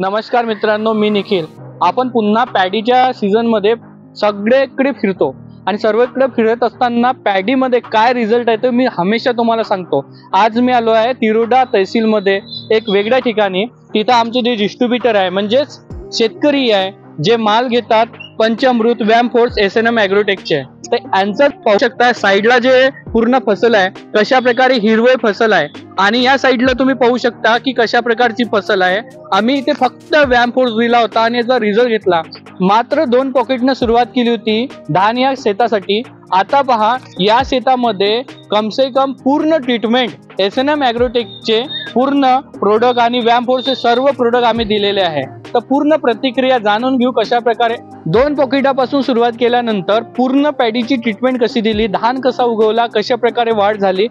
नमस्कार मित्रांनो, मी निखिल। आपण पुन्हा पॅडीच्या सीझनमध्ये सगळीकडे फिरतो आणि सर्वकडे फिरत असताना पॅडीमध्ये काय रिझल्ट आहे ते मी हमेशा तुम्हाला सांगतो। आज मी आलो आहे तिरोडा तहसीलमध्ये एक वेगळ्या ठिकाणी। तिथं आमचे जे डिस्ट्रीब्युटर आहे म्हणजेच शेतकरी आहे जे माल घेतात पंचामृत व्यामफोर्स एसएनएम ॲग्रोटेकचे, तर यांचं पाहू शकता साईडला जे पूर्ण फसल आहे कशा प्रकारे हिरवे फसल आहे आणि या साईडला तुम्ही पाहू शकता की कशा प्रकारची फसल आहे। आम्ही इथे फक्त व्यामफोर्स दिला होता आणि याचा रिझल्ट घेतला। मात्र 2 पॉकेटने सुरुवात केली होती धान या शेतासाठी। आता पहा या शेतामध्ये कम से कम पूर्ण ट्रीटमेंट एसएनएम ॲग्रोटेकचे पूर्ण प्रोडक्ट आणि व्यामफोर्सचे सर्व प्रोडक्ट आम्ही दिलेले आहे। तर पूर्ण प्रतिक्रिया जाणून घेऊ कशा प्रकारे 2 पॉकेटापासून सुरुवात केल्यानंतर पूर्ण पॅडीची ट्रीटमेंट कशी दिली, धान कसा उगवला, कशा प्रकारे वाढ झाली।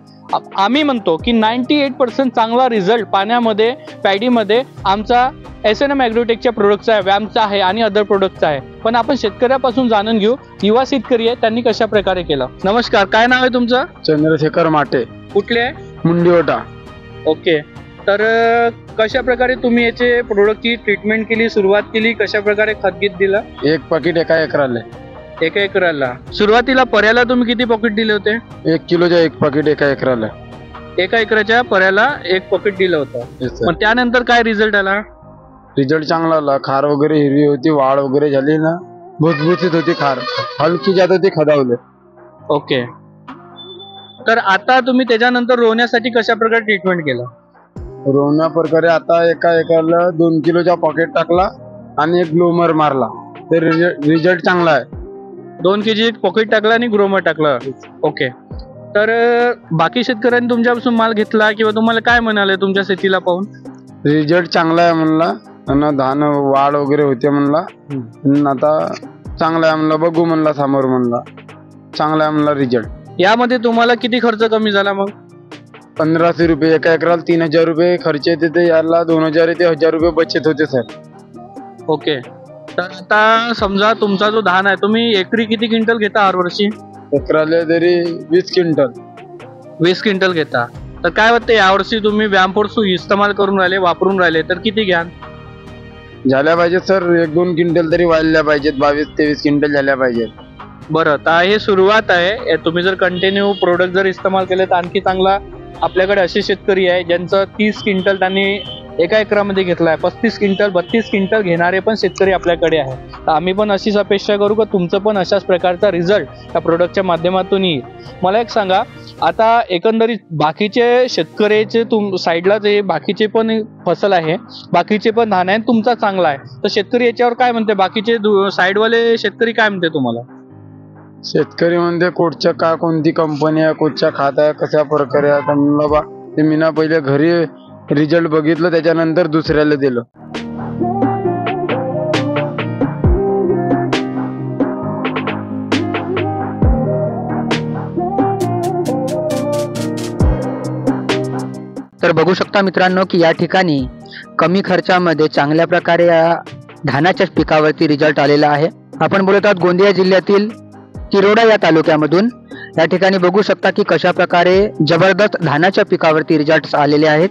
आम्ही म्हणतो की 98% चांगला रिझल्ट पाण्यामध्ये पॅडीमध्ये आमचा एसएनएम ॲग्रोटेकच्या प्रोडक्टचा आहे, व्यामचा आहे आणि अदर प्रोडक्टचा आहे। पण आपण शेतकऱ्यापासून जाणून घेऊ युवा शेतकरी आहे त्यांनी कशा प्रकारे केलं। नमस्कार, काय नाव आहे तुमचं? चंद्रशेखर माटे। कुठले आहे? मुंडीवटा। ओके, तर कशा प्रकारे तुम्ही याचे प्रोडक्टची ट्रीटमेंट केली, सुरुवात केली, कशा प्रकारे खतगीत दिलं? 1 पाकिट एका एकराला। एका एकराला सुरुवातीला पर्याला तुम्ही किती पॉकेट दिले होते? 1 किलोच्या 1 पाकिट एका एकराला। एका एकराच्या पर्याला 1 पॉकेट दिलं होतं। पण त्यानंतर काय रिझल्ट आला? रिझल्ट चांगला आला। खार वगैरे हिरवी होती, वाढ वगैरे झाली ना, भुसभुशीत होती खार, हलकी जात होती, खदावले। ओके, तर आता तुम्ही त्याच्यानंतर रोवण्यासाठी कशा प्रकारे ट्रीटमेंट केलं? रोवण्या प्रकारे आता एका एकराला 2 किलोचा पॉकेट टाकला आणि 1 ग्लोमर मारला, तर रिझल्ट चांगला आहे। 2 केजी पॉकेट टाकला आणि ग्रोमर टाकलं। ओके, तर बाकी शेतकऱ्यांनी तुमच्यापासून माल घेतला किंवा तुम्हाला काय म्हणाले तुमच्या शेतीला पाहून? रिझल्ट चांगला आहे म्हणला आणि धान वाढ वगैरे होते म्हणला। आता चांगला आहे म्हणला, बघू म्हणला समोर म्हणला, चांगला आहे म्हणला रिझल्ट। यामध्ये तुम्हाला किती खर्च कमी झाला मग? 1500 रुपये एका एकराला 3000 रुपये खर्च येते, ते याला 2000 ते 1000 रुपये बचत होते सर। ओके, तर आता समजा तुमचा जो धान आहे तुम्ही एकरी किती क्विंटल घेता हर वर्षी? एकराला तरी 20 क्विंटल। 20 क्विंटल घेता, तर काय वाटतं यावर्षी तुम्ही व्यामफोर्स इस्तेमाल करून राहिले, वापरून राहिले, तर किती घ्याल? झाल्या पाहिजेत सर, 1-2 क्विंटल तरी वाढल्या पाहिजेत, 22-23 क्विंटल झाल्या पाहिजेत। बरं, तर हे सुरुवात आहे। तुम्ही जर कंटिन्यू प्रोडक्ट जर इस्तेमाल केले तर आणखी चांगला। आपल्याकडे असे शेतकरी आहे ज्यांचं 30 क्विंटल त्यांनी एका एकरामध्ये घेतला आहे, 35 क्विंटल 32 क्विंटल घेणारे पण शेतकरी आपल्याकडे आहे। तर आम्ही पण अशीच अपेक्षा करू की तुमचं पण अशाच प्रकारचा रिझल्ट त्या प्रोडक्टच्या माध्यमातून येईल। मला एक सांगा, आता एकंदरीत बाकीचे शेतकऱ्याचे साईडला जे बाकीचे पण फसल आहे, बाकीचे पण धान आहे, तुमचा चांगला आहे, तर शेतकरी याच्यावर काय म्हणते? बाकीचे साईडवाले शेतकरी काय म्हणते तुम्हाला? शेतकरी म्हणते कोणच्या का कोणती कंपनी आहे, कोणच्या खात आहे, कशा प्रकारे आहे। म्हणलं बा ते मी ना पहिले घरी रिझल्ट बघितलं, त्याच्यानंतर दुसऱ्याला दिलं। तर बघू शकता मित्रांनो की या ठिकाणी कमी खर्चामध्ये चांगल्या प्रकारे या धानाच्या पिकावरती रिझल्ट आलेला आहे। आपण बोलत आहोत गोंदिया जिल्ह्यातील तिरोडा या तालुक्यामधून। या ठिकाणी बघू शकता की कशा प्रकारे जबरदस्त धानाच्या पिकावरती रिझल्ट आलेले आहेत।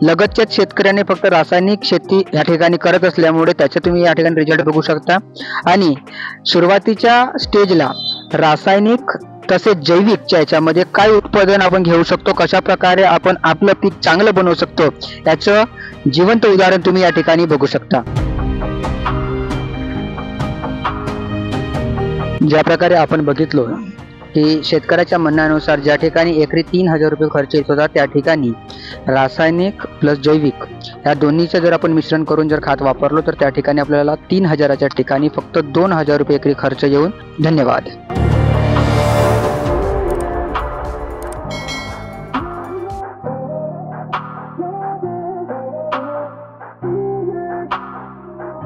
लगतच्या शेतकऱ्याने फक्त रासायनिक शेती या ठिकाणी करत असल्यामुळे त्याचे तुम्ही या ठिकाणी रिझल्ट बघू शकता। आणि सुरुवातीच्या स्टेजला रासायनिक तसेच जैविकच्या याच्यामध्ये काय उत्पादन आपण घेऊ शकतो, कशा प्रकारे आपण आपलं पीक चांगलं बनवू शकतो, याचं जिवंत उदाहरण तुम्ही या ठिकाणी बघू शकता। ज्या प्रकारे आपण बघितलो की शेतकऱ्याच्या म्हणण्यानुसार ज्या ठिकाणी एकरी 3000 रुपये खर्च येत होता, त्या ठिकाणी रासायनिक प्लस जैविक या दोन्हीचं जर आपण मिश्रण करून जर खत वापरलो तर त्या ठिकाणी आपल्याला 3000च्या ठिकाणी फक्त 2000 रुपये एकरी खर्च येऊन। धन्यवाद।